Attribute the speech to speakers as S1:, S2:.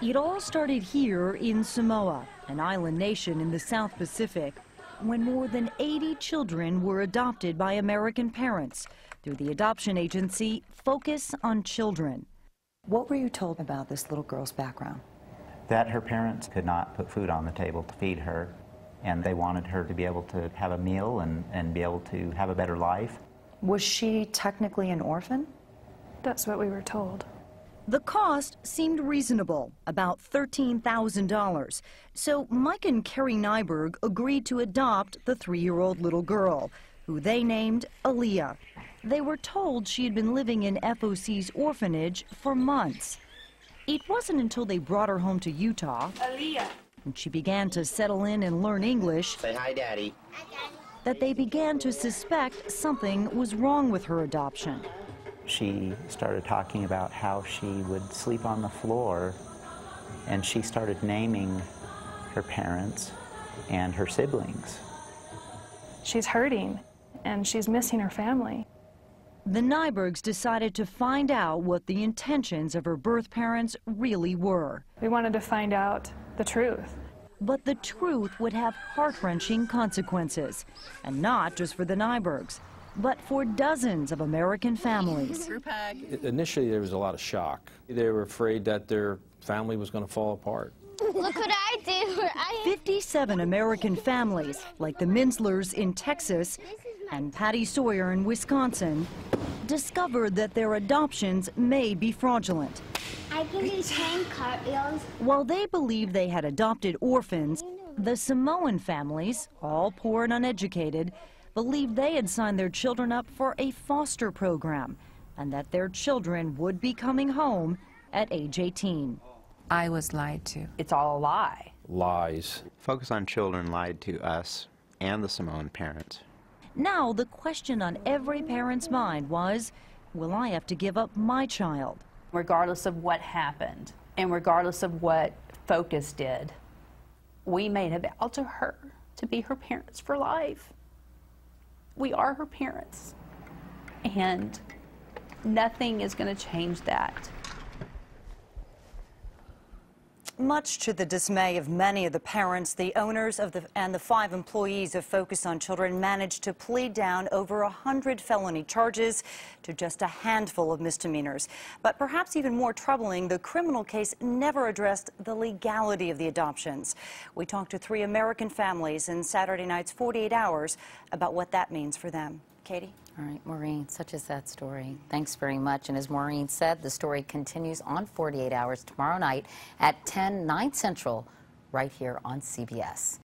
S1: It all started here in Samoa, an island nation in the South Pacific, when more than 80 children were adopted by American parents through the adoption agency Focus on Children.
S2: What were you told about this little girl's background?
S3: That her parents could not put food on the table to feed her, and they wanted her to be able to have a meal and be able to have a better life.
S2: Was she technically an orphan?
S4: That's what we were told.
S1: The cost seemed reasonable, about $13,000. So Mike and Carrie Nyberg agreed to adopt the 3-year-old little girl, who they named Aaliyah. They were told she had been living in FOC's orphanage for months. It wasn't until they brought her home to Utah,
S4: Aaliyah,
S1: and she began to settle in and learn English,
S5: say hi, Daddy,
S1: that they began to suspect something was wrong with her adoption.
S3: She started talking about how she would sleep on the floor, and she started naming her parents and her siblings.
S4: she's hurting and she's missing her family.
S1: The Nybergs decided to find out what the intentions of her birth parents really were.
S4: We wanted to find out the truth.
S1: But the truth would have heart-wrenching consequences, and not just for the Nybergs, but for dozens of American families.
S6: Initially, there was a lot of shock. They were afraid that their family was going to fall apart.
S7: Look what I did.
S1: 57 American families, like the Minslers in Texas and Patty Sawyer in Wisconsin, discovered that their adoptions may be fraudulent.
S7: I can do 10 cartwheels.
S1: While they believed they had adopted orphans, the Samoan families, all poor and uneducated, believed they had signed their children up for a foster program and that their children would be coming home at age 18.
S8: I was lied to.
S9: It's all a lie.
S6: Lies.
S5: Focus on Children lied to us and the Samoan parents.
S1: Now the question on every parent's mind was, will I have to give up my child?
S9: Regardless of what happened and regardless of what Focus did, we made a vow to her to be her parents for life. We are her parents, and nothing is going to change that.
S2: Much to the dismay of many of the parents, the owners of and the 5 employees of Focus on Children managed to plead down over 100 felony charges to just a handful of misdemeanors. But perhaps even more troubling, the criminal case never addressed the legality of the adoptions. We talked to 3 American families in Saturday night's 48 Hours about what that means for them. Katie?
S10: All right, Maureen, such is that story. Thanks very much. And as Maureen said, the story continues on 48 Hours tomorrow night at 10, 9 Central, right here on CBS.